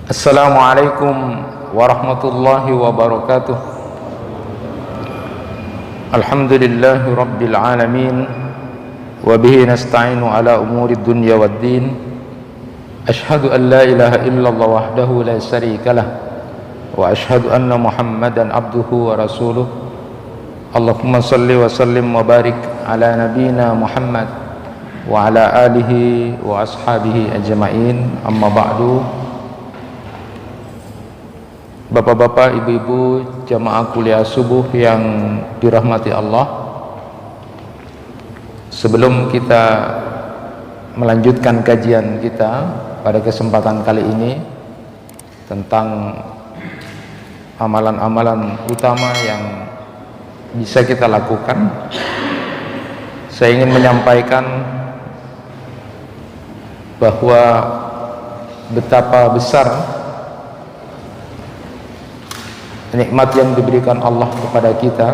Assalamualaikum warahmatullahi wabarakatuh. Alhamdulillahi rabbil alamin, wa bihi nasta'inu ala umuri dunya waddin. Ashhadu an la ilaha illallah wahdahu la syarika lah, wa ashhadu anna Muhammadan abduhu wa rasuluh. Allahumma salli wa sallim wa barik ala nabiyyina Muhammad wa ala alihi wa ashabihi ajma'in. Amma ba'du. Bapak-bapak, ibu-ibu, jamaah kuliah subuh yang dirahmati Allah, sebelum kita melanjutkan kajian kita pada kesempatan kali ini tentang amalan-amalan utama yang bisa kita lakukan, saya ingin menyampaikan bahwa betapa besar nikmat yang diberikan Allah kepada kita,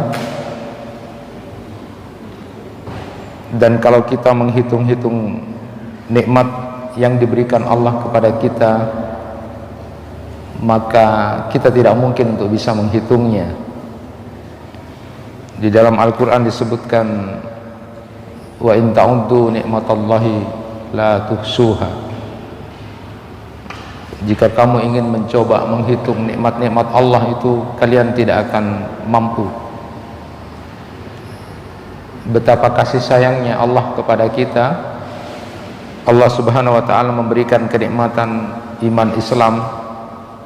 dan kalau kita menghitung-hitung nikmat yang diberikan Allah kepada kita, maka kita tidak mungkin untuk bisa menghitungnya. Di dalam Al-Quran disebutkan, wa in ta'uddu nikmatallahi la tuhsuha. Jika kamu ingin mencoba menghitung nikmat-nikmat Allah itu, kalian tidak akan mampu. Betapa kasih sayangnya Allah kepada kita. Allah subhanahu wa ta'ala memberikan kenikmatan iman Islam.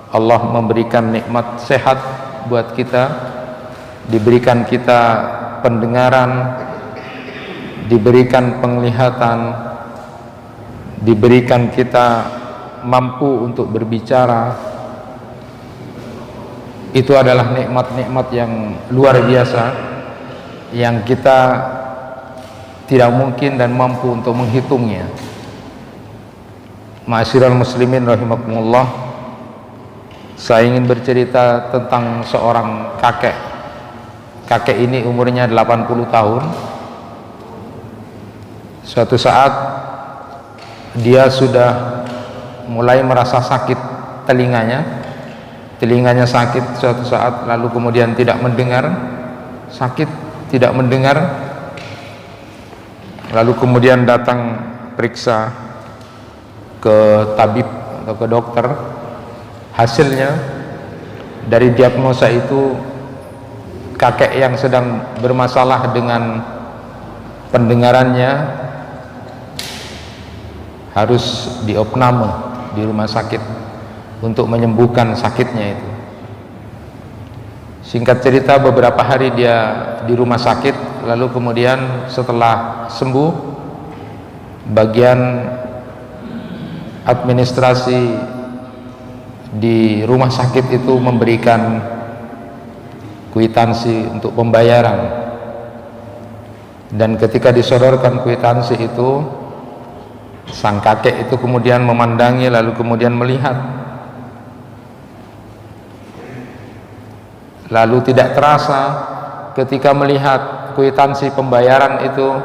Allah memberikan nikmat sehat buat kita, diberikan kita pendengaran, diberikan penglihatan, diberikan kita mampu untuk berbicara. Itu adalah nikmat-nikmat yang luar biasa yang kita tidak mungkin dan mampu untuk menghitungnya. Ma'asyiral muslimin rahimakumullah, saya ingin bercerita tentang seorang kakek. Kakek ini umurnya 80 tahun. Suatu saat dia sudah mulai merasa sakit telinganya sakit suatu saat, lalu kemudian tidak mendengar, sakit tidak mendengar, lalu kemudian datang periksa ke tabib atau ke dokter. Hasilnya dari diagnosa itu, kakek yang sedang bermasalah dengan pendengarannya harus diopname di rumah sakit untuk menyembuhkan sakitnya itu. Singkat cerita, beberapa hari dia di rumah sakit, lalu kemudian setelah sembuh, bagian administrasi di rumah sakit itu memberikan kwitansi untuk pembayaran, dan ketika disodorkan kwitansi itu, sang kakek itu kemudian memandangi, lalu kemudian melihat, lalu tidak terasa ketika melihat kwitansi pembayaran itu,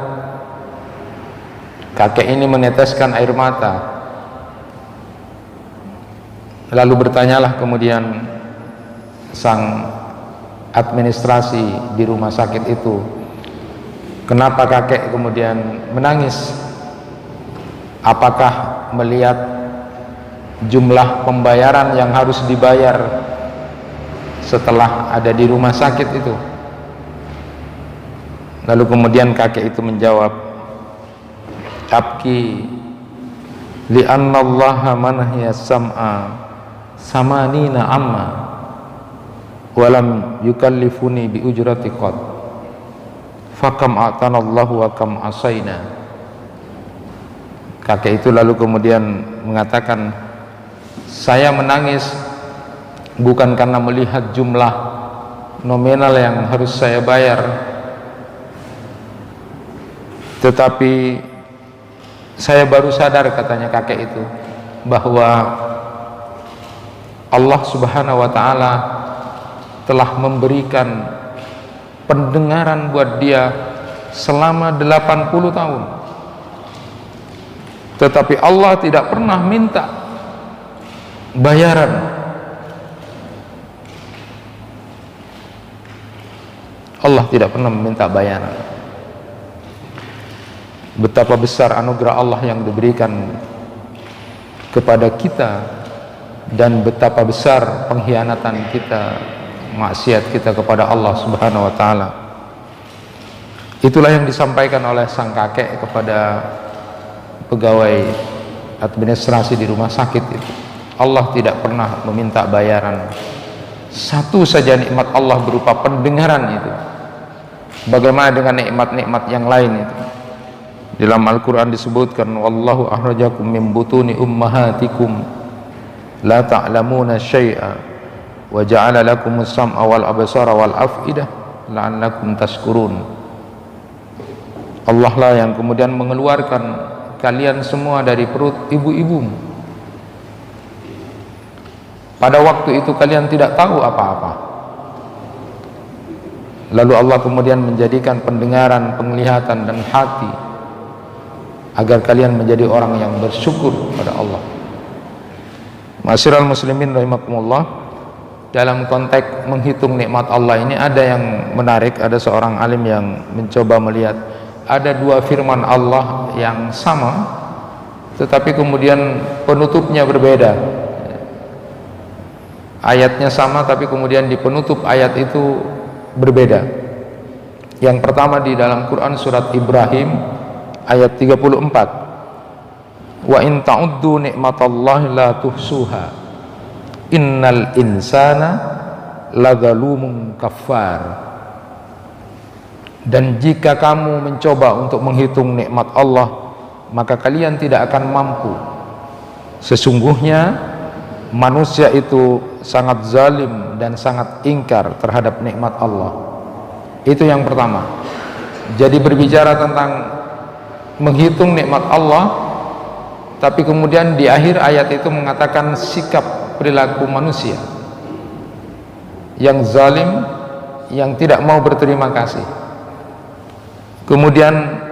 kakek ini meneteskan air mata. Lalu bertanyalah kemudian sang administrasi di rumah sakit itu, kenapa kakek kemudian menangis? Apakah melihat jumlah pembayaran yang harus dibayar setelah ada di rumah sakit itu? Lalu kemudian kakek itu menjawab, abki li'anna allaha manhiya sam'a samanina amma walam yukallifuni bi ujrati qad fakam a'tanallahu wa kam asaina. Kakek itu lalu kemudian mengatakan, saya menangis bukan karena melihat jumlah nominal yang harus saya bayar, tetapi saya baru sadar, katanya kakek itu, bahwa Allah subhanahu wa ta'ala telah memberikan pendengaran buat dia selama 80 tahun. Tetapi Allah tidak pernah minta bayaran. Allah tidak pernah meminta bayaran. Betapa besar anugerah Allah yang diberikan kepada kita, dan betapa besar pengkhianatan kita, maksiat kita kepada Allah Subhanahu wa taala. Itulah yang disampaikan oleh sang kakek kepada pegawai administrasi di rumah sakit itu. Allah tidak pernah meminta bayaran. Satu saja nikmat Allah berupa pendengaran itu. Bagaimana dengan nikmat-nikmat yang lain itu? Dalam Al-Quran disebutkan, wallahu akhrajakum min butuni ummahatikum la ta'lamuna syai'a wa ja'ala lakumus sam'a wal absara wal af'idah la'allakum tashkurun. Allah lah yang kemudian mengeluarkan kalian semua dari perut ibu-ibumu. Pada waktu itu kalian tidak tahu apa-apa. Lalu Allah kemudian menjadikan pendengaran, penglihatan dan hati agar kalian menjadi orang yang bersyukur kepada Allah. Ma'asyiral muslimin rahimakumullah, dalam konteks menghitung nikmat Allah ini ada yang menarik. Ada seorang alim yang mencoba melihat ada dua firman Allah yang sama tetapi kemudian penutupnya berbeda. Ayatnya sama tapi kemudian di penutup ayat itu berbeda. Yang pertama di dalam Quran surat Ibrahim ayat 34, wa in ta'uddu ni'matallahi la tuhsuha innal insana ladzalumun kafar. Dan jika kamu mencoba untuk menghitung nikmat Allah, maka kalian tidak akan mampu. Sesungguhnya manusia itu sangat zalim dan sangat ingkar terhadap nikmat Allah. Itu yang pertama. Jadi berbicara tentang menghitung nikmat Allah, tapi kemudian di akhir ayat itu mengatakan sikap perilaku manusia yang zalim, yang tidak mau berterima kasih. Kemudian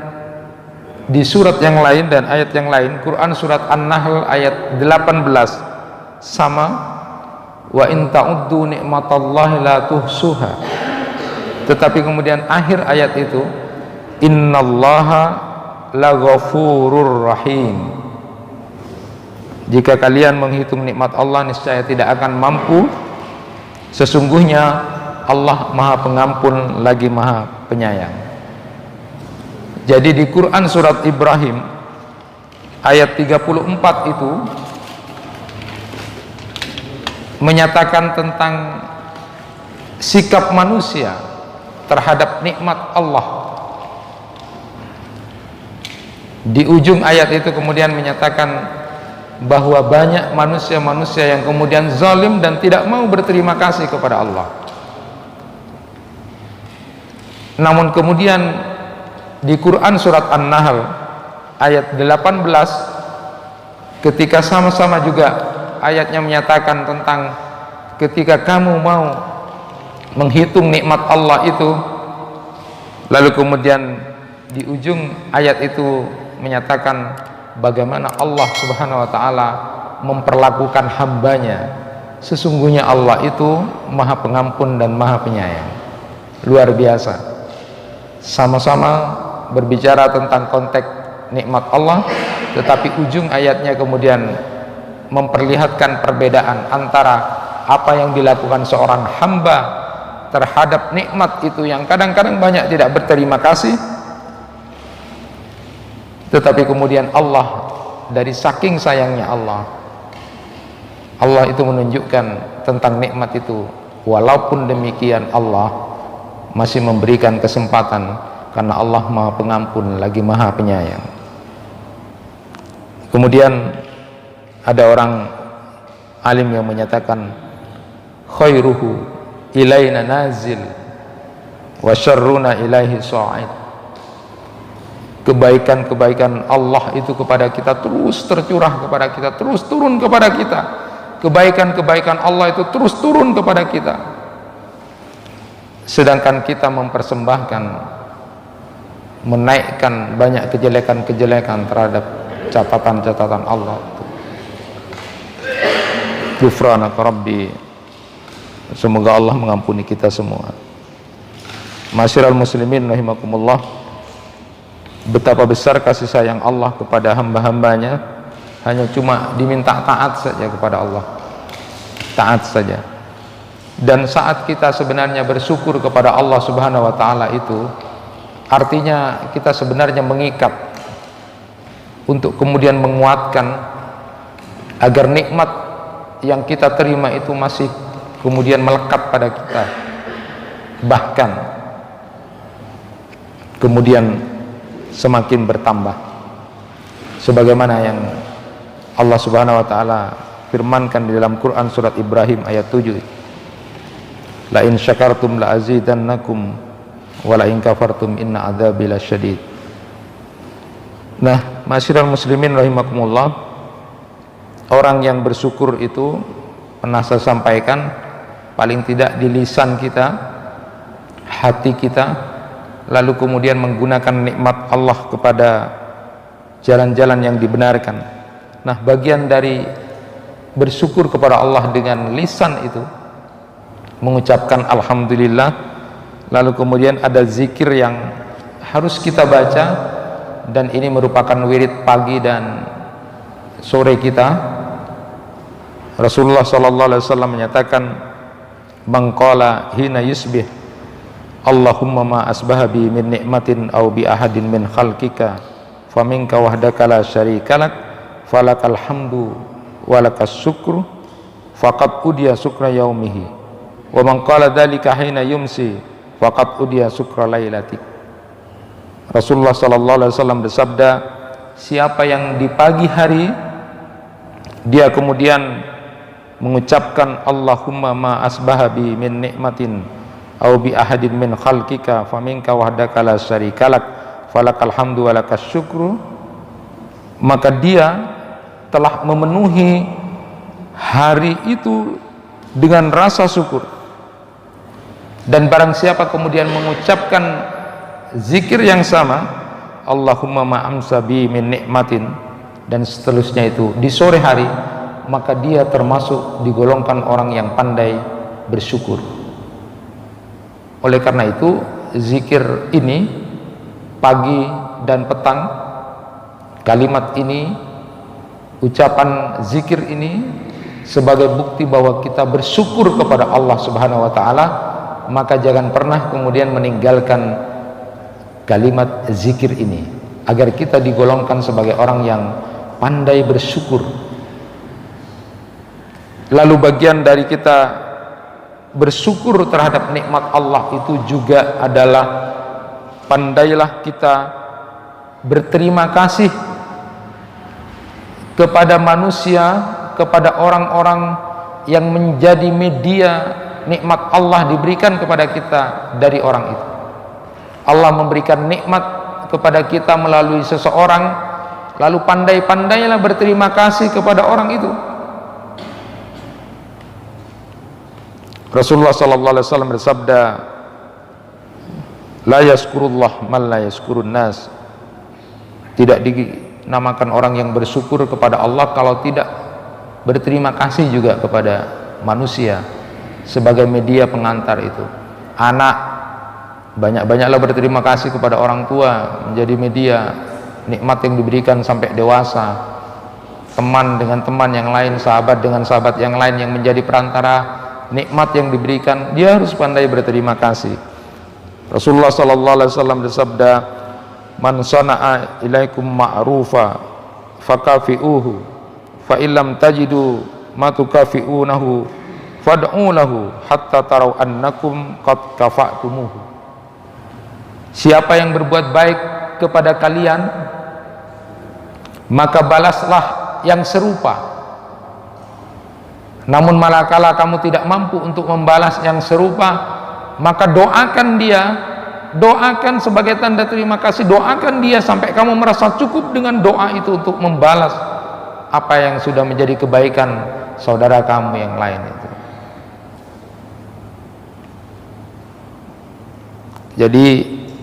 di surat yang lain dan ayat yang lain, Quran surat An-Nahl ayat 18 sama, wa in ta'uddu ni'matallahi la tuhsuha. Tetapi kemudian akhir ayat itu, innallaha laghafurur rahim. Jika kalian menghitung nikmat Allah, niscaya tidak akan mampu. Sesungguhnya Allah Maha Pengampun lagi Maha Penyayang. Jadi di Quran surat Ibrahim ayat 34 itu menyatakan tentang sikap manusia terhadap nikmat Allah. Di ujung ayat itu kemudian menyatakan bahwa banyak manusia-manusia yang kemudian zalim dan tidak mau berterima kasih kepada Allah. Namun kemudian di Quran surat An-Nahl ayat 18 ketika sama-sama juga ayatnya menyatakan tentang ketika kamu mau menghitung nikmat Allah itu, lalu kemudian di ujung ayat itu menyatakan bagaimana Allah Subhanahu wa taala memperlakukan hambanya. Sesungguhnya Allah itu Maha Pengampun dan Maha Penyayang. Luar biasa. Sama-sama berbicara tentang konteks nikmat Allah, tetapi ujung ayatnya kemudian memperlihatkan perbedaan antara apa yang dilakukan seorang hamba terhadap nikmat itu yang kadang-kadang banyak tidak berterima kasih, tetapi kemudian Allah dari saking sayangnya Allah itu menunjukkan tentang nikmat itu. Walaupun demikian Allah masih memberikan kesempatan karena Allah Maha Pengampun lagi Maha Penyayang. Kemudian ada orang alim yang menyatakan khairuhu ilaina nazil wa syarruna ilaihi sa'id. Kebaikan-kebaikan Allah itu kepada kita terus tercurah kepada kita, terus turun kepada kita. Kebaikan-kebaikan Allah itu terus turun kepada kita, sedangkan kita mempersembahkan, menaikkan banyak kejelekan-kejelekan terhadap catatan-catatan Allah. Ghufranaka Rabbi. Semoga Allah mengampuni kita semua. Masyiral muslimin rahimakumullah, betapa besar kasih sayang Allah kepada hamba-hambanya, hanya cuma diminta taat saja kepada Allah, taat saja. Dan saat kita sebenarnya bersyukur kepada Allah subhanahu wa ta'ala itu, artinya kita sebenarnya mengikat untuk kemudian menguatkan agar nikmat yang kita terima itu masih kemudian melekat pada kita, bahkan kemudian semakin bertambah, sebagaimana yang Allah subhanahu wa ta'ala firmankan di dalam Quran surat Ibrahim ayat 7, la in syakartum la azidannakum wa la in kafartum inna adzabi lasyadid. Nah, masyiral muslimin rahimakumullah, orang yang bersyukur itu pernah saya sampaikan, paling tidak di lisan kita, hati kita, lalu kemudian menggunakan nikmat Allah kepada jalan-jalan yang dibenarkan. Nah, bagian dari bersyukur kepada Allah dengan lisan itu mengucapkan alhamdulillah, lalu kemudian ada zikir yang harus kita baca, dan ini merupakan wirid pagi dan sore kita. Rasulullah SAW menyatakan, man qala hina yusbih Allahumma ma asbaha bi min ni'matin aw bi ahadin min khalqika faminka wahdaka la syarikalak falakal hamdu walakas syukru faqad udiya syukra yaumihi wa man qala dhalika hina yumsi faqad udiya syukra lailatik. Rasulullah SAW bersabda, siapa yang di pagi hari dia kemudian mengucapkan Allahumma ma asbaha bi min ni'matin au bi ahadin min khalqika faminka wahdaka la syarikalak falakal hamdu walakas syukru, maka dia telah memenuhi hari itu dengan rasa syukur. Dan barang siapa kemudian mengucapkan zikir yang sama, Allahumma ma amsa bi min ni'matin, dan seterusnya itu di sore hari, maka dia termasuk digolongkan orang yang pandai bersyukur. Oleh karena itu, zikir ini pagi dan petang, kalimat ini, ucapan zikir ini sebagai bukti bahwa kita bersyukur kepada Allah subhanahu wa ta'ala, maka jangan pernah kemudian meninggalkan kalimat zikir ini, agar kita digolongkan sebagai orang yang pandai bersyukur. Lalu bagian dari kita bersyukur terhadap nikmat Allah itu juga adalah pandailah kita berterima kasih kepada manusia, kepada orang-orang yang menjadi media nikmat Allah diberikan kepada kita dari orang itu. Allah memberikan nikmat kepada kita melalui seseorang, lalu pandai-pandailah berterima kasih kepada orang itu. Rasulullah SAW bersabda, la yaskurullah man la yaskurun nas. Tidak dinamakan orang yang bersyukur kepada Allah kalau tidak berterima kasih juga kepada manusia sebagai media pengantar itu. Anak, banyak-banyaklah berterima kasih kepada orang tua, menjadi media nikmat yang diberikan sampai dewasa. Teman dengan teman yang lain, sahabat dengan sahabat yang lain yang menjadi perantara nikmat yang diberikan, dia harus pandai berterima kasih. Rasulullah SAW bersabda, man sana'a ilaikum ma'rufa fakafi'uhu fa illam tajidu ma tukafi'unahu fad'u lahu hatta tarau annakum qad kafa'tumuhu. Siapa yang berbuat baik kepada kalian, maka balaslah yang serupa. Namun manakala kamu tidak mampu untuk membalas yang serupa, maka doakan dia, doakan sebagai tanda terima kasih, doakan dia sampai kamu merasa cukup dengan doa itu untuk membalas apa yang sudah menjadi kebaikan saudara kamu yang lain itu. Jadi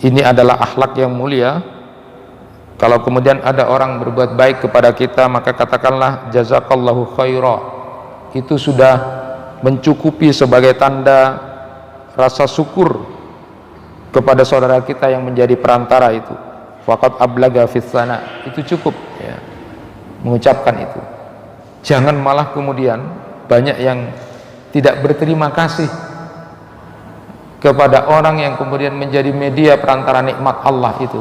ini adalah akhlak yang mulia. Kalau kemudian ada orang berbuat baik kepada kita, maka katakanlah jazakallahu khaira, itu sudah mencukupi sebagai tanda rasa syukur kepada saudara kita yang menjadi perantara itu. Faqad ablaga fis sana, itu cukup ya, mengucapkan itu. Jangan malah kemudian banyak yang tidak berterima kasih kepada orang yang kemudian menjadi media perantara nikmat Allah itu,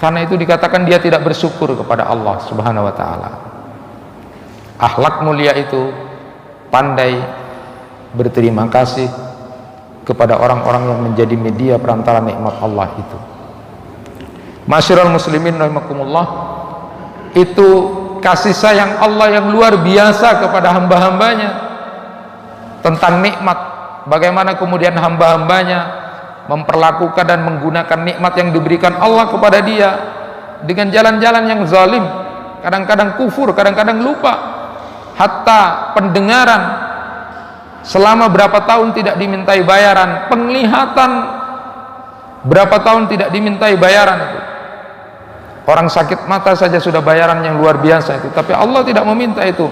karena itu dikatakan dia tidak bersyukur kepada Allah Subhanahu wa ta'ala. Akhlak mulia itu pandai berterima kasih kepada orang-orang yang menjadi media perantara nikmat Allah itu. Masyiral muslimin rahimakumullah, itu kasih sayang Allah yang luar biasa kepada hamba-hambanya tentang nikmat. Bagaimana kemudian hamba-hambanya memperlakukan dan menggunakan nikmat yang diberikan Allah kepada dia dengan jalan-jalan yang zalim, kadang-kadang kufur, kadang-kadang lupa. Hatta pendengaran selama berapa tahun tidak dimintai bayaran, penglihatan berapa tahun tidak dimintai bayaran itu. Orang sakit mata saja sudah bayaran yang luar biasa itu, tapi Allah tidak meminta itu.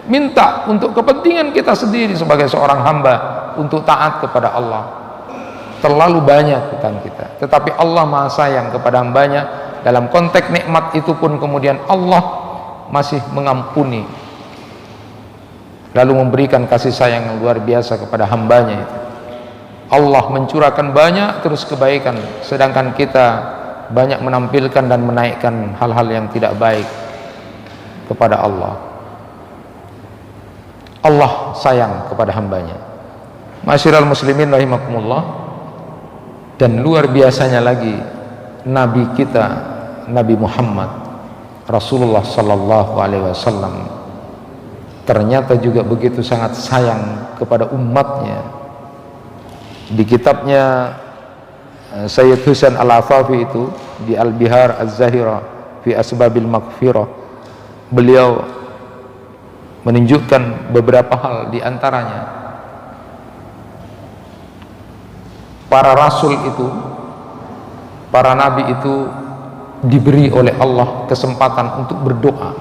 Minta untuk kepentingan kita sendiri sebagai seorang hamba, untuk taat kepada Allah. Terlalu banyak hutang kita, tetapi Allah maha sayang kepada hambanya. Dalam konteks nikmat itu pun kemudian Allah masih mengampuni, lalu memberikan kasih sayang yang luar biasa kepada hambanya itu. Allah mencurahkan banyak terus kebaikan, sedangkan kita banyak menampilkan dan menaikkan hal-hal yang tidak baik kepada Allah. Allah sayang kepada hambanya. Masyiral muslimin rahimakumullah. Dan luar biasanya lagi, Nabi kita, Nabi Muhammad Rasulullah sallallahu alaihi wasallam, ternyata juga begitu sangat sayang kepada umatnya. Di kitabnya Sayyid Husain Al-Afafi itu, di Al-Bihar Az-Zahira fi Asbabil Maghfirah, beliau menunjukkan beberapa hal. Di antaranya, para rasul itu, para nabi itu diberi oleh Allah kesempatan untuk berdoa,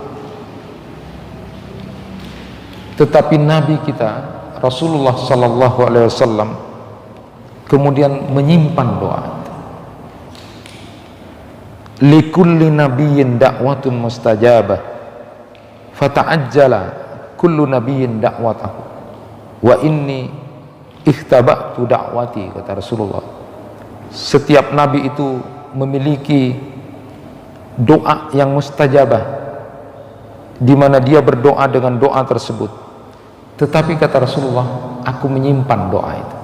tetapi nabi kita Rasulullah sallallahu alaihi wasallam kemudian menyimpan doa. Likulli nabiyyin da'watun mustajabah fata'ajjala kullu nabiyyin da'watahu wa inni ikhtaba'tu da'wati, kata Rasulullah. Setiap nabi itu memiliki doa yang mustajabah, di mana dia berdoa dengan doa tersebut. Tetapi kata Rasulullah, aku menyimpan doa itu.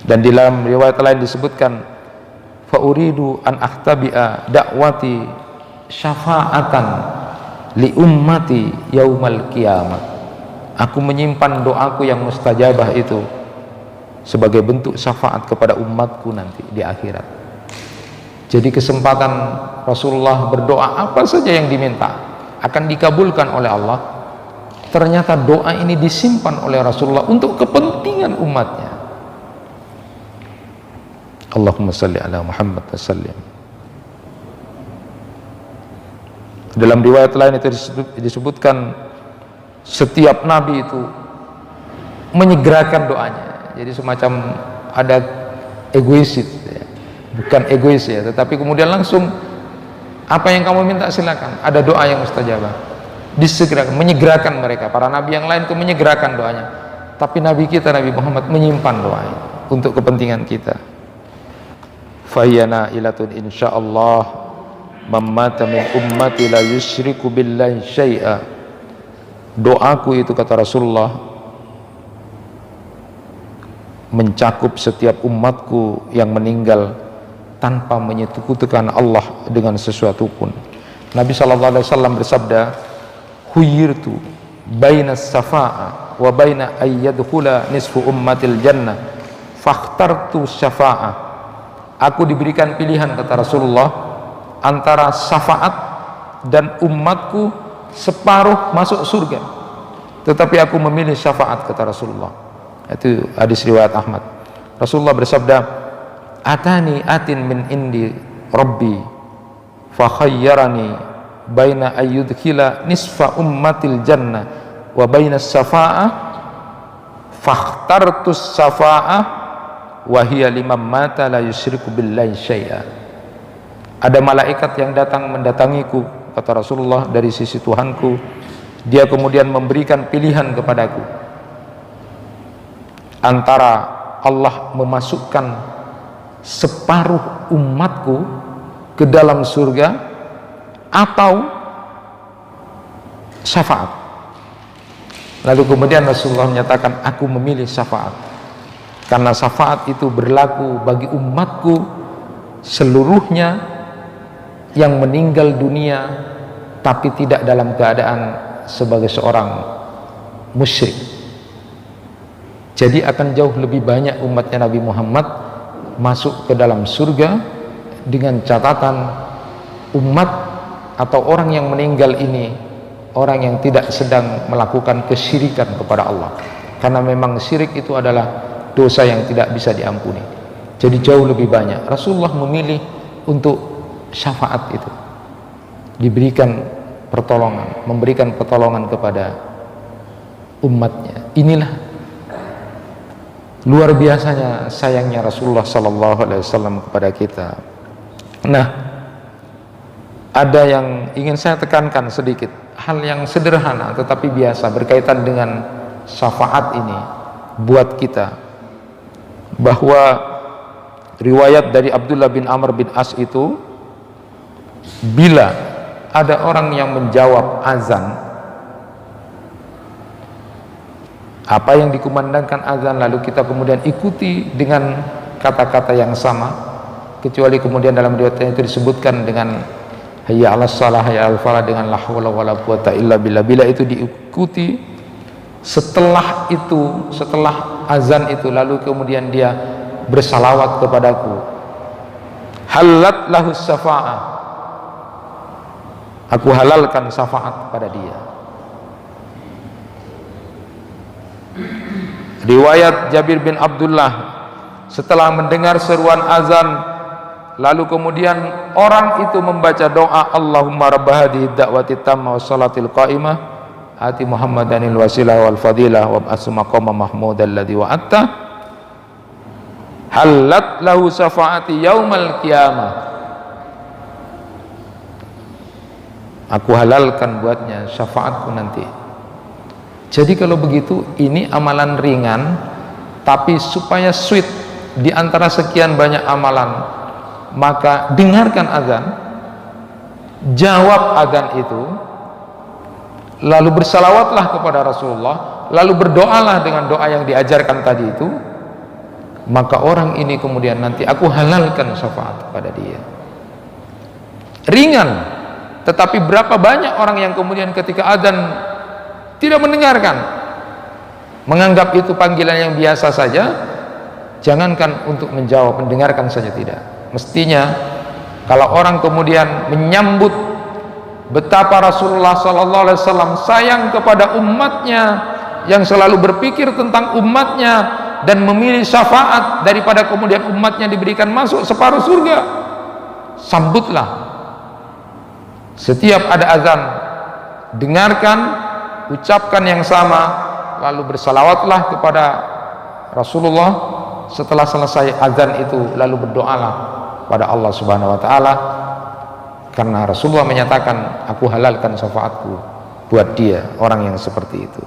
Dan di dalam riwayat lain disebutkan, fa uridu an ahtabi'a da'wati syafa'atan li ummati yaumal qiyamah. Aku menyimpan doaku yang mustajabah itu sebagai bentuk syafaat kepada umatku nanti di akhirat. Jadi kesempatan Rasulullah berdoa apa saja yang diminta akan dikabulkan oleh Allah. Ternyata doa ini disimpan oleh Rasulullah untuk kepentingan umatnya. Allahumma salli ala Muhammad wa sallim. Dalam riwayat lain itu disebutkan setiap nabi itu menyegerakan doanya. Jadi semacam ada egois ya. Bukan egois ya, tetapi kemudian langsung apa yang kamu minta silakan. Ada doa yang mustajabah, disegerakan, menyegerakan mereka. Para nabi yang lain itu menyegerakan doanya, tapi nabi kita Nabi Muhammad menyimpan doanya untuk kepentingan kita. Fahyana ilatun insyaallah mamata min ummati la yusyriku billahi syai'a. Doaku itu, kata Rasulullah, mencakup setiap umatku yang meninggal tanpa menyekutukan Allah dengan sesuatu pun. Nabi SAW bersabda, khuyirtu baina syafa'a wa baina ayyadkhula nisfu ummatil jannah fakhtartu syafa'ah. Aku diberikan pilihan, kata Rasulullah, antara syafaat dan umatku separuh masuk surga, tetapi aku memilih syafaat, kata Rasulullah. Itu hadis riwayat Ahmad. Rasulullah bersabda, atani atin min indi rabbi fa khayyarani baina ayyudkhila nisfa ummatil jannah wa bainas syafa'ah fakhtartus syafa'ah wa hiya liman mata la yusyriku billahi syai'a. Ada malaikat yang datang mendatangiku, kata Rasulullah, dari sisi Tuhanku. Dia kemudian memberikan pilihan kepadaku antara Allah memasukkan separuh umatku ke dalam surga atau syafaat. Lalu kemudian Rasulullah menyatakan, aku memilih syafaat, karena syafaat itu berlaku bagi umatku seluruhnya yang meninggal dunia tapi tidak dalam keadaan sebagai seorang musyrik. Jadi akan jauh lebih banyak umatnya Nabi Muhammad masuk ke dalam surga dengan catatan umat atau orang yang meninggal ini orang yang tidak sedang melakukan kesyirikan kepada Allah, karena memang syirik itu adalah dosa yang tidak bisa diampuni. Jadi jauh lebih banyak Rasulullah memilih untuk syafaat itu, diberikan pertolongan, memberikan pertolongan kepada umatnya. Inilah luar biasanya sayangnya Rasulullah sallallahu alaihi wasallam kepada kita. Nah, ada yang ingin saya tekankan sedikit, hal yang sederhana tetapi biasa berkaitan dengan syafaat ini buat kita, bahwa riwayat dari Abdullah bin Amr bin As itu, bila ada orang yang menjawab azan, apa yang dikumandangkan azan, lalu kita kemudian ikuti dengan kata-kata yang sama, kecuali kemudian dalam riwayatnya itu disebutkan dengan hayya 'alas shalah, hayya 'alal falah, dengan la haula wala quwata illa billah. Bila itu diikuti, setelah itu, setelah azan itu, lalu kemudian dia bersalawat kepadaku, halat lahus syafa'ah, aku halalkan syafaat pada dia. Riwayat Jabir bin Abdullah, setelah mendengar seruan azan, lalu kemudian orang itu membaca doa, Allahumma rabb hadhihi da'wati tammah was salatil qa'imah ati Muhammadanil wasilah wal fadilah wa ba'atsu maqama mahmudal ladzi wa'atta, halat lahu syafaati yaumal qiyamah, aku halalkan buatnya syafaatku nanti. Jadi kalau begitu, ini amalan ringan, tapi supaya sweet di antara sekian banyak amalan, maka dengarkan azan, jawab azan itu, lalu bersalawatlah kepada Rasulullah, lalu berdoalah dengan doa yang diajarkan tadi itu, maka orang ini kemudian nanti aku halalkan syafaat kepada dia. Ringan, tetapi berapa banyak orang yang kemudian ketika azan tidak mendengarkan, menganggap itu panggilan yang biasa saja, jangankan untuk menjawab, mendengarkan saja tidak. Mestinya kalau orang kemudian menyambut betapa Rasulullah SAW sayang kepada umatnya, yang selalu berpikir tentang umatnya dan memilih syafaat daripada kemudian umatnya diberikan masuk separuh surga, sambutlah. Setiap ada azan, dengarkan, ucapkan yang sama, lalu bersalawatlah kepada Rasulullah. Setelah selesai azan itu, lalu berdoalah pada Allah Subhanahu wa taala, karena Rasulullah menyatakan aku halalkan syafaatku buat dia, orang yang seperti itu.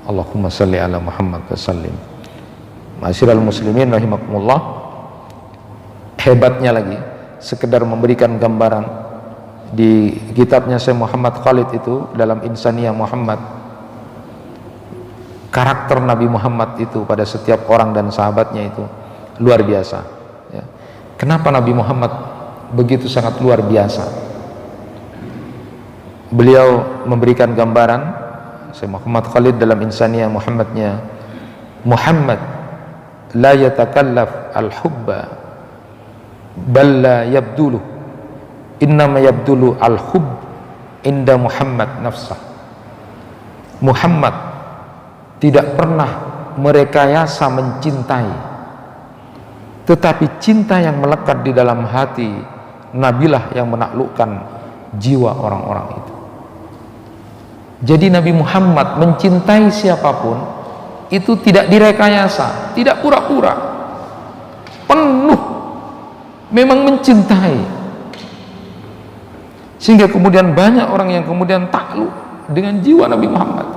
Allahumma salli ala Muhammad wa sallim. Ma'asyiral muslimin rahimakumullah, hebatnya lagi, sekedar memberikan gambaran, di kitabnya Syekh Muhammad Khalid itu dalam Insaniyah Muhammad, karakter Nabi Muhammad itu pada setiap orang dan sahabatnya itu luar biasa ya. Kenapa Nabi Muhammad begitu sangat luar biasa? Beliau memberikan gambaran, Syekh Muhammad Khalid dalam Insaniyah Muhammadnya, Muhammad la yatakallaf al-hubba bal la yabduluh, innama yabdulu al-hub inda Muhammad nafsah. Muhammad tidak pernah merekayasa mencintai, tetapi cinta yang melekat di dalam hati Nabilah yang menaklukkan jiwa orang-orang itu. Jadi Nabi Muhammad mencintai siapapun itu tidak direkayasa, tidak pura-pura, penuh memang mencintai. Sehingga kemudian banyak orang yang kemudian takluk dengan jiwa Nabi Muhammad.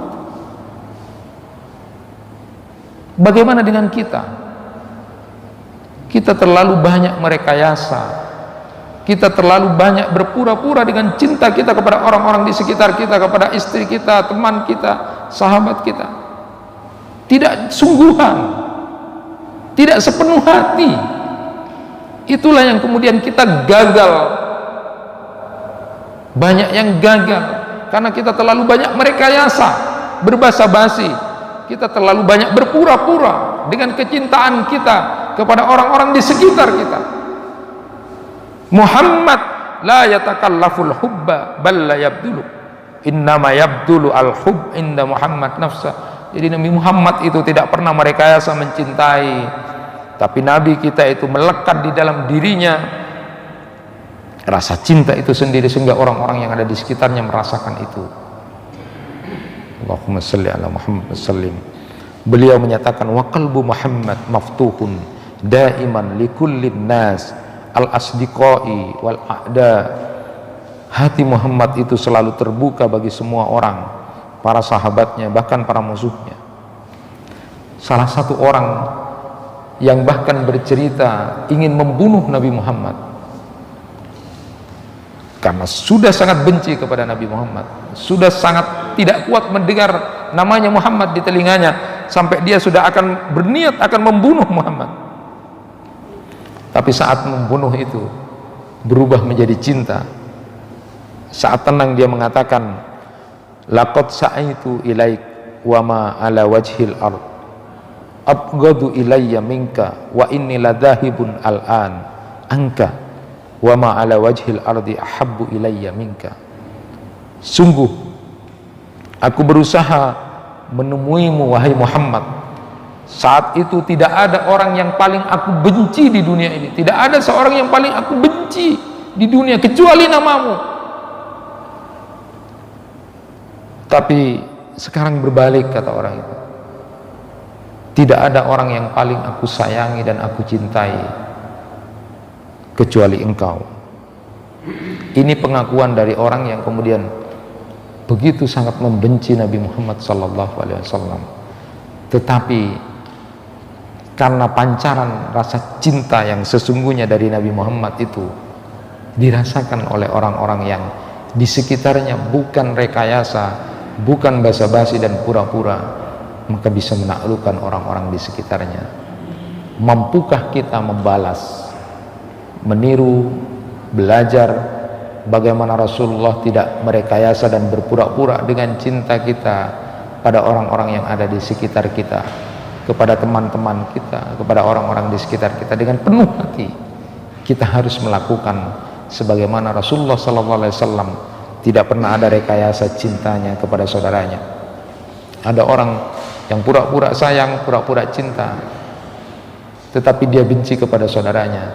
Bagaimana dengan kita? Kita terlalu banyak merekayasa, kita terlalu banyak berpura-pura dengan cinta kita kepada orang-orang di sekitar kita, kepada istri kita, teman kita, sahabat kita. Tidak sungguhan, tidak sepenuh hati. Itulah yang kemudian kita gagal. Banyak yang gagal karena kita terlalu banyak merekayasa, berbasa-basi. Kita terlalu banyak berpura-pura dengan kecintaan kita kepada orang-orang di sekitar kita. Muhammad la yatakallaful hubba bal la yabdulu, innama yabdulu al hub inda Muhammad nafsa. Jadi Nabi Muhammad itu tidak pernah merekayasa mencintai, tapi Nabi kita itu melekat di dalam dirinya rasa cinta itu sendiri, sehingga orang-orang yang ada di sekitarnya merasakan itu. Allahumma salli ala Muhammad sallim. Beliau menyatakan wa qalbu Muhammad maftuhun daiman likullin nas al-asdiqai wal a'da. Hati Muhammad itu selalu terbuka bagi semua orang, para sahabatnya, bahkan para musuhnya. Salah satu orang yang bahkan bercerita ingin membunuh Nabi Muhammad karena sudah sangat benci kepada Nabi Muhammad, sudah sangat tidak kuat mendengar namanya Muhammad di telinganya, sampai dia sudah akan berniat akan membunuh Muhammad. Tapi saat membunuh itu berubah menjadi cinta. Saat tenang dia mengatakan, laqad sa'aitu ilaik wa ma ala wajhil ard abghadu ilayya minka wa inni ladahibun al'an anka wa ma ala wajhil ardi ahabbu ilayya minka. Sungguh aku berusaha menemuimu wahai Muhammad. Saat itu tidak ada orang yang paling aku benci di dunia ini, tidak ada seorang yang paling aku benci di dunia kecuali namamu. Tapi sekarang berbalik, kata orang itu, tidak ada orang yang paling aku sayangi dan aku cintai kecuali engkau. Ini pengakuan dari orang yang kemudian begitu sangat membenci Nabi Muhammad SAW. Tetapi karena pancaran rasa cinta yang sesungguhnya dari Nabi Muhammad itu dirasakan oleh orang-orang yang di sekitarnya, bukan rekayasa, bukan basa-basi dan pura-pura, maka bisa menaklukkan orang-orang di sekitarnya. Mampukah kita membalas, meniru, belajar bagaimana Rasulullah tidak merekayasa dan berpura-pura dengan cinta kita pada orang-orang yang ada di sekitar kita, kepada teman-teman kita, kepada orang-orang di sekitar kita, dengan penuh hati kita harus melakukan sebagaimana Rasulullah SAW tidak pernah ada rekayasa cintanya kepada saudaranya. Ada orang yang pura-pura sayang, pura-pura cinta, tetapi dia benci kepada saudaranya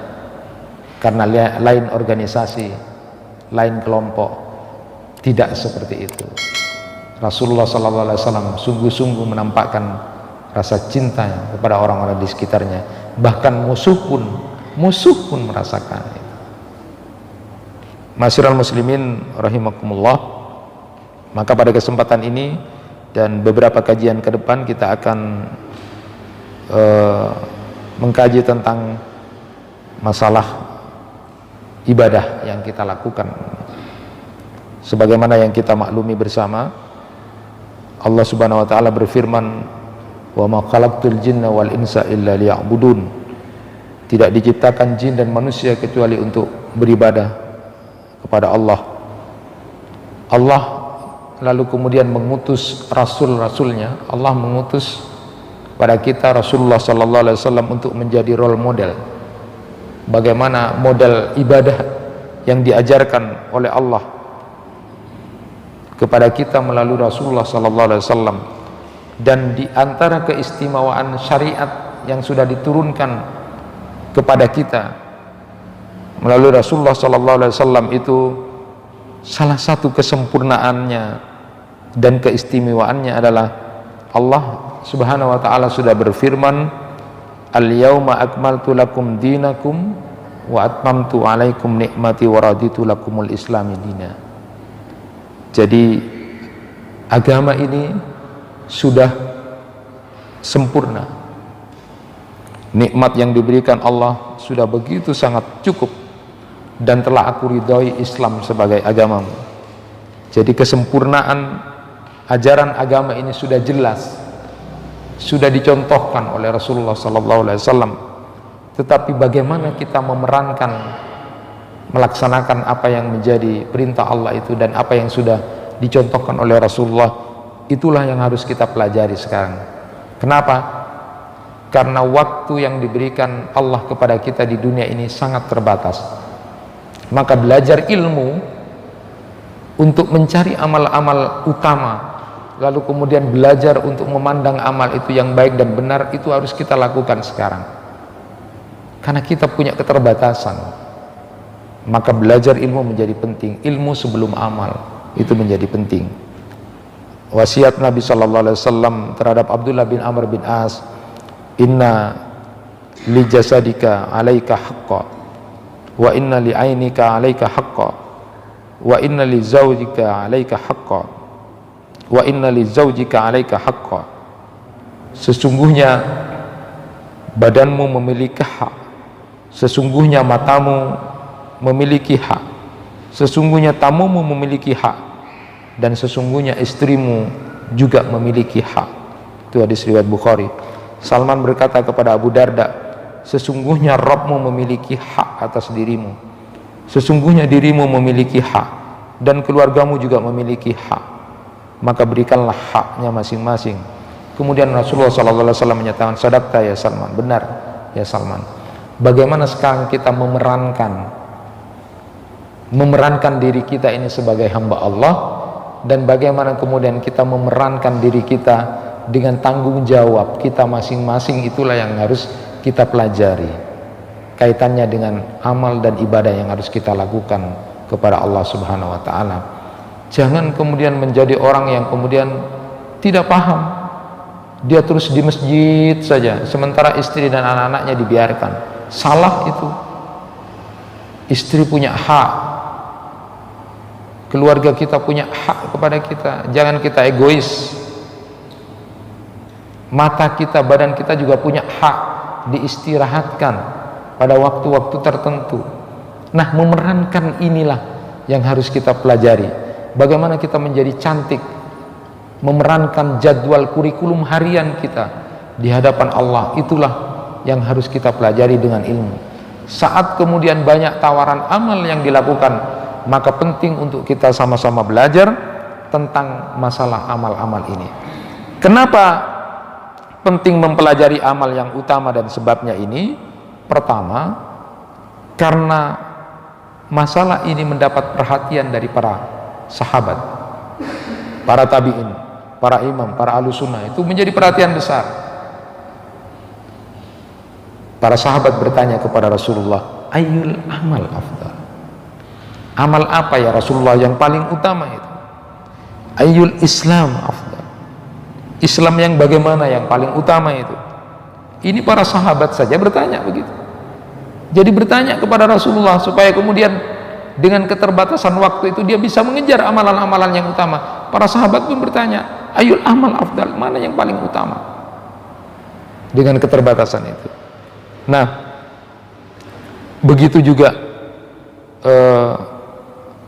karena lain organisasi, lain kelompok. Tidak seperti itu. Rasulullah SAW sungguh-sungguh menampakkan rasa cintanya kepada orang-orang di sekitarnya. Bahkan musuh pun merasakan itu. Masyiral muslimin rahimakumullah, maka pada kesempatan ini dan beberapa kajian ke depan kita akan mengkaji tentang masalah ibadah yang kita lakukan. Sebagaimana yang kita maklumi bersama, Allah Subhanahu wa taala berfirman, "Wa ma khalaqtul jinna wal insa illa liya'budun." Tidak diciptakan jin dan manusia kecuali untuk beribadah kepada Allah. Allah lalu kemudian mengutus rasul-rasulnya. Allah mengutus pada kita Rasulullah SAW untuk menjadi role model. Bagaimana model ibadah yang diajarkan oleh Allah kepada kita melalui Rasulullah SAW. Dan di antara keistimewaan syariat yang sudah diturunkan kepada kita melalui Rasulullah SAW itu, salah satu kesempurnaannya dan keistimewaannya adalah Allah Subhanahu wa taala sudah berfirman, al-yauma akmaltu lakum dinakum wa atmamtu alaikum nikmati wa raditu lakumul islami dina. Jadi agama ini sudah sempurna. Nikmat yang diberikan Allah sudah begitu sangat cukup, dan telah aku ridhoi Islam sebagai agamamu. Jadi kesempurnaan ajaran agama ini sudah jelas, sudah dicontohkan oleh Rasulullah SAW. Tetapi bagaimana kita memerankan, melaksanakan apa yang menjadi perintah Allah itu dan apa yang sudah dicontohkan oleh Rasulullah, itulah yang harus kita pelajari sekarang. Kenapa? Karena waktu yang diberikan Allah kepada kita di dunia ini sangat terbatas. Maka belajar ilmu untuk mencari amal-amal utama, lalu kemudian belajar untuk memandang amal itu yang baik dan benar, itu harus kita lakukan sekarang. Karena kita punya keterbatasan, maka belajar ilmu menjadi penting. Ilmu sebelum amal itu menjadi penting. Wasiat Nabi SAW terhadap Abdullah bin Amr bin As, inna li jasadika alaika haqqa wa inna li ainika alaika haqqa wa inna li zawjika alaika haqqa wa inna li zawjika alaika haqqa. Sesungguhnya badanmu memiliki hak, sesungguhnya matamu memiliki hak, sesungguhnya tamumu memiliki hak, dan sesungguhnya istrimu juga memiliki hak. Itu hadis riwayat Bukhari. Salman berkata kepada Abu Darda, sesungguhnya Rabbmu memiliki hak atas dirimu, sesungguhnya dirimu memiliki hak, dan keluargamu juga memiliki hak, maka berikanlah haknya masing-masing. Kemudian Rasulullah SAW menyatakan, sadaqta ya Salman, benar ya Salman. Bagaimana sekarang kita memerankan diri kita ini sebagai hamba Allah, dan bagaimana kemudian kita memerankan diri kita dengan tanggung jawab kita masing-masing, itulah yang harus kita pelajari, kaitannya dengan amal dan ibadah yang harus kita lakukan kepada Allah Subhanahu wa taala. Jangan kemudian menjadi orang yang kemudian tidak paham, dia terus di masjid saja, sementara istri dan anak-anaknya dibiarkan. Salah itu. Istri punya hak, keluarga kita punya hak kepada kita. Jangan kita egois. Mata kita, badan kita juga punya hak diistirahatkan pada waktu-waktu tertentu. Nah, memerankan inilah yang harus kita pelajari. Bagaimana kita menjadi cantik, memerankan jadwal kurikulum harian kita di hadapan Allah, itulah yang harus kita pelajari dengan ilmu. Saat kemudian banyak tawaran amal yang dilakukan, maka penting untuk kita sama-sama belajar tentang masalah amal-amal ini. Kenapa penting mempelajari amal yang utama dan sebabnya ini? Pertama, karena masalah ini mendapat perhatian dari para sahabat, para tabi'in, para imam, para ahlussunnah, itu menjadi perhatian besar. Para sahabat bertanya kepada Rasulullah, ayyul amal afdal? Amal apa ya Rasulullah yang paling utama itu? Ayyul Islam afdal? Islam yang bagaimana yang paling utama itu? Ini para sahabat saja bertanya begitu. Jadi bertanya kepada Rasulullah supaya kemudian dengan keterbatasan waktu itu dia bisa mengejar amalan-amalan yang utama. Para sahabat pun bertanya, ayyul amal afdal? Mana yang paling utama? Dengan keterbatasan itu. Nah, begitu juga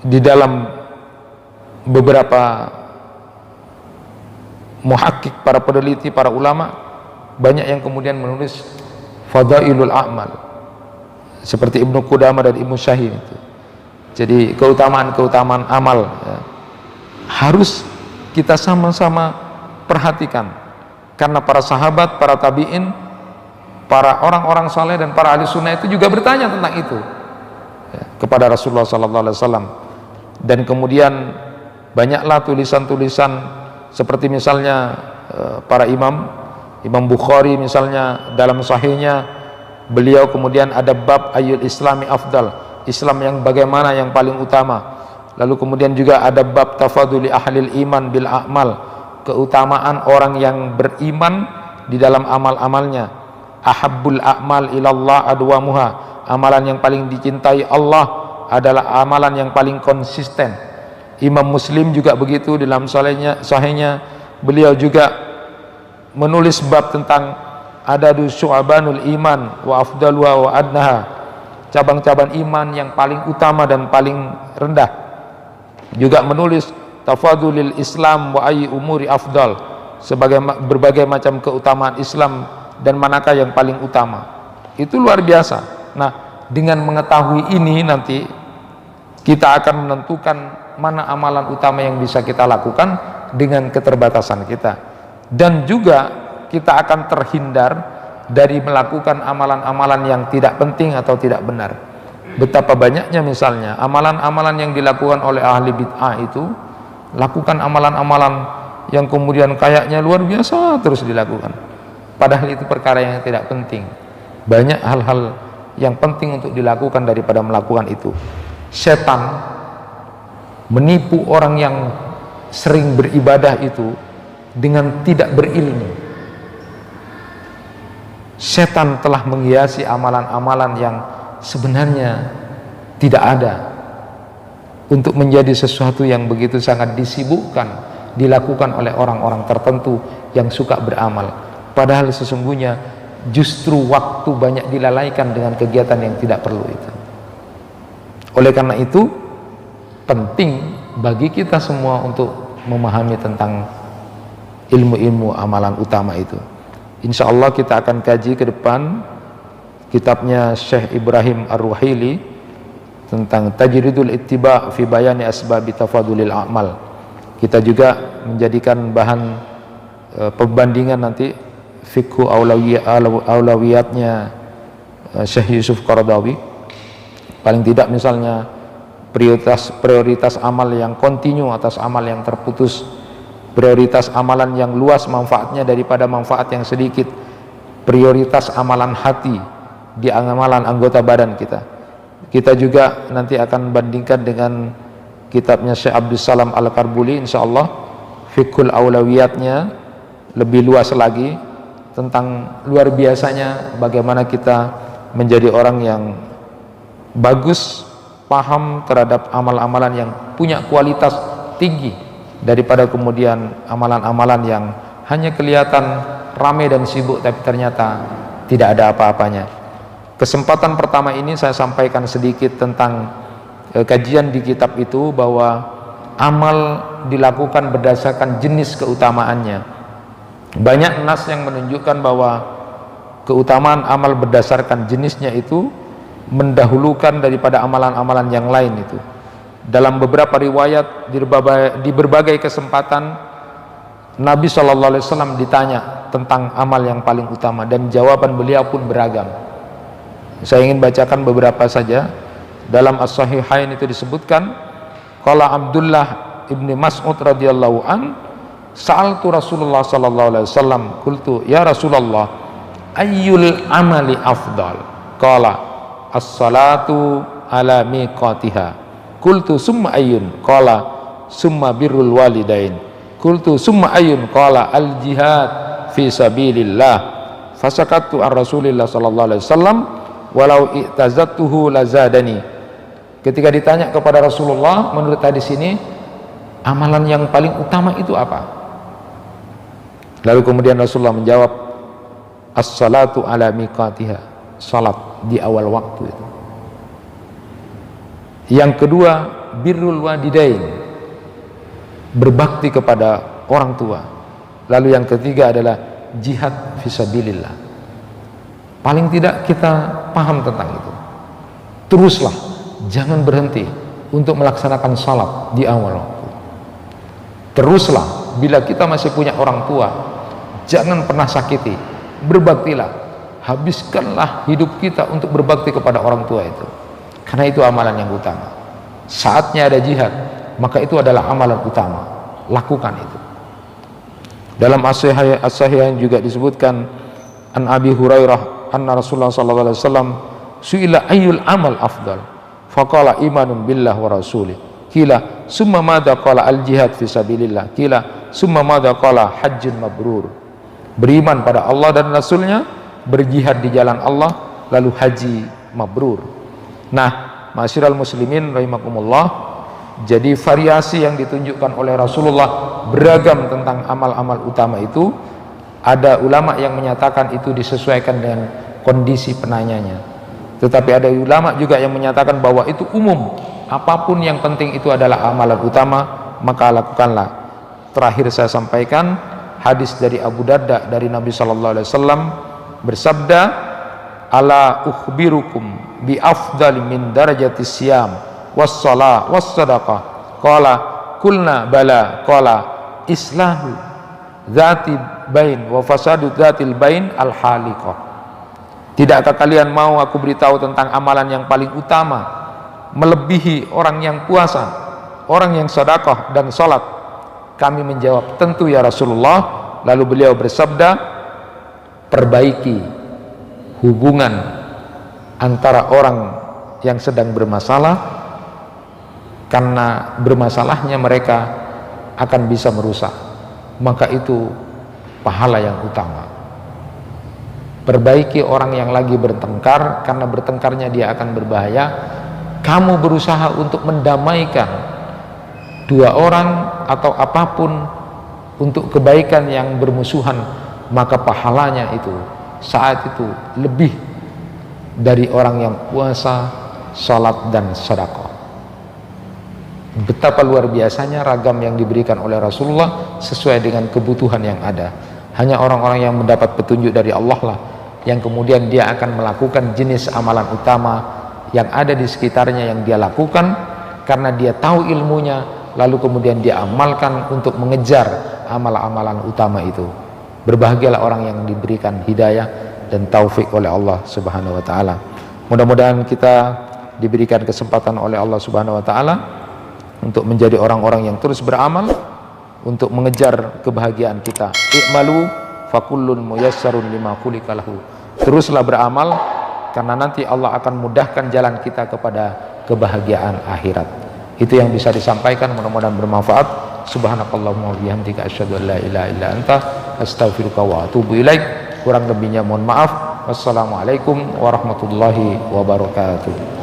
di dalam beberapa muhakkik, para peneliti, para ulama, banyak yang kemudian menulis fadailul a'mal seperti Ibnu Qudamah dan Ibnu Syahin itu. Jadi keutamaan-keutamaan amal ya, harus kita sama-sama perhatikan, karena para sahabat, para tabi'in, para orang-orang saleh dan para ahli sunnah itu juga bertanya tentang itu ya, kepada Rasulullah SAW. Dan kemudian banyaklah tulisan-tulisan seperti misalnya para Imam Bukhari misalnya dalam sahihnya, beliau kemudian ada bab ayyul islami afdal, Islam yang bagaimana yang paling utama. Lalu kemudian juga ada bab tafaduli ahlil iman bil a'mal, keutamaan orang yang beriman di dalam amal-amalnya. Ahabbul a'mal ilallah adwamuha, amalan yang paling dicintai Allah adalah amalan yang paling konsisten. Imam Muslim juga begitu, dalam sahihnya beliau juga menulis bab tentang adadu syu'abanul iman wa afdaluha wa adnaha, cabang-cabang iman yang paling utama dan paling rendah. Juga menulis tafadulil Islam wa ayyi umuri afdal, sebagai berbagai macam keutamaan Islam dan manakah yang paling utama. Itu luar biasa. Nah, dengan mengetahui ini nanti kita akan menentukan mana amalan utama yang bisa kita lakukan dengan keterbatasan kita, dan juga kita akan terhindar dari melakukan amalan-amalan yang tidak penting atau tidak benar. Betapa banyaknya misalnya amalan-amalan yang dilakukan oleh ahli bid'ah itu, lakukan amalan-amalan yang kemudian kayaknya luar biasa terus dilakukan, padahal itu perkara yang tidak penting. Banyak hal-hal yang penting untuk dilakukan daripada melakukan itu. Setan menipu orang yang sering beribadah itu dengan tidak berilmu. Setan telah menghiasi amalan-amalan yang sebenarnya tidak ada, untuk menjadi sesuatu yang begitu sangat disibukkan dilakukan oleh orang-orang tertentu yang suka beramal, padahal sesungguhnya justru waktu banyak dilalaikan dengan kegiatan yang tidak perlu itu. Oleh karena itu penting bagi kita semua untuk memahami tentang ilmu-ilmu amalan utama itu. Insya Allah kita akan kaji ke depan kitabnya Syekh Ibrahim Ar-Ruhaili tentang Tajridul Ittiba fi Bayani Asbabi Tafadulil A'mal. Kita juga menjadikan bahan pembandingan nanti fikhu aulawiyatnya Syekh Yusuf Qaradawi. Paling tidak misalnya prioritas amal yang kontinu atas amal yang terputus, prioritas amalan yang luas manfaatnya daripada manfaat yang sedikit, prioritas amalan hati di amalan anggota badan kita. Kita juga nanti akan bandingkan dengan kitabnya Syekh Abdul Salam Al-Karbuli, insyaallah fikhul aulawiyatnya lebih luas lagi tentang luar biasanya bagaimana kita menjadi orang yang bagus, paham terhadap amal-amalan yang punya kualitas tinggi, daripada kemudian amalan-amalan yang hanya kelihatan ramai dan sibuk tapi ternyata tidak ada apa-apanya. Kesempatan pertama ini saya sampaikan sedikit tentang kajian di kitab itu, bahwa amal dilakukan berdasarkan jenis keutamaannya. Banyak nas yang menunjukkan bahwa keutamaan amal berdasarkan jenisnya itu mendahulukan daripada amalan-amalan yang lain itu. Dalam beberapa riwayat di berbagai kesempatan Nabi SAW ditanya tentang amal yang paling utama, dan jawaban beliau pun beragam. Saya ingin bacakan beberapa saja. Dalam As-Sahihain itu disebutkan, qala Abdullah ibni Mas'ud radhiyallahu an, sa'altu Rasulullah sallallahu alaihi wasallam, qultu ya Rasulullah ayyul amali afdal? Qala as-salatu ala miqatiha. Qultu summa ayyun? Qala summa birrul walidain. Qultu summa ayyun? Qala al jihad fi sabilillah. Fasakattu ar Rasulillah sallallahu alaihi wasallam walau i'tazattuhu lazadani. Ketika ditanya kepada Rasulullah, menurut hadis ini amalan yang paling utama itu apa? Lalu kemudian Rasulullah menjawab, as-salatu ala miqatiha, salat di awal waktu itu. Yang kedua, birrul walidain, berbakti kepada orang tua. Lalu yang ketiga adalah jihad fisabilillah. Paling tidak kita paham tentang itu. Teruslah, jangan berhenti untuk melaksanakan salat di awal waktu. Teruslah, bila kita masih punya orang tua, jangan pernah sakiti, berbaktilah, habiskanlah hidup kita untuk berbakti kepada orang tua itu, karena itu amalan yang utama. Saatnya ada jihad, maka itu adalah amalan utama, lakukan itu. Dalam As-Sahihain juga disebutkan an Abi Hurairah anna Rasulullah sallallahu alaihi wasallam su'ila ayyul amal afdal, faqala imanun billah wa rasulih, Qila summa madza qala al jihad fi sabilillah. Qila summa madza qala hajjun mabrur. Beriman pada Allah dan Rasulnya, berjihad di jalan Allah, lalu haji mabrur. Nah, ma'asyiral muslimin rahimakumullah, jadi variasi yang ditunjukkan oleh Rasulullah beragam tentang amal-amal utama itu. Ada ulama yang menyatakan itu disesuaikan dengan kondisi penanyanya, tetapi ada ulama juga yang menyatakan bahwa itu umum, apapun yang penting itu adalah amalan utama, maka lakukanlah. Terakhir saya sampaikan hadis dari Abu Darda dari Nabi SAW bersabda, ala ukhbirukum bi afdali min darajati siyam was salah was sadaqah. Qala kulna bala. Qala islahu dzati bain wa fasadu dzatil bain al haliqah. Tidakkah kalian mau aku beritahu tentang amalan yang paling utama, melebihi orang yang puasa, orang yang sedekah dan salat? Kami menjawab, tentu ya Rasulullah. Lalu beliau bersabda, perbaiki hubungan antara orang yang sedang bermasalah, karena bermasalahnya mereka akan bisa merusak, maka itu pahala yang utama. Perbaiki orang yang lagi bertengkar, karena bertengkarnya dia akan berbahaya. Kamu berusaha untuk mendamaikan dua orang atau apapun untuk kebaikan yang bermusuhan, maka pahalanya itu saat itu lebih dari orang yang puasa, salat dan sedekah. Betapa luar biasanya ragam yang diberikan oleh Rasulullah sesuai dengan kebutuhan yang ada. Hanya orang-orang yang mendapat petunjuk dari Allah lah yang kemudian dia akan melakukan jenis amalan utama yang ada di sekitarnya yang dia lakukan karena dia tahu ilmunya, lalu kemudian dia amalkan untuk mengejar amalan-amalan utama itu. Berbahagialah orang yang diberikan hidayah dan taufik oleh Allah Subhanahu wa taala. Mudah-mudahan kita diberikan kesempatan oleh Allah Subhanahu wa taala untuk menjadi orang-orang yang terus beramal untuk mengejar kebahagiaan kita. I'malu fakullun muyassarun lima khuliqa lahu. Teruslah beramal karena nanti Allah akan mudahkan jalan kita kepada kebahagiaan akhirat. Itu yang bisa disampaikan, mudah-mudahan bermanfaat. Subhanakallahumma wa bihamdika asyhadu an la ilaha illa anta astaghfiruka wa atubu ilaik. Kurang lebihnya mohon maaf. Wassalamualaikum warahmatullahi wabarakatuh.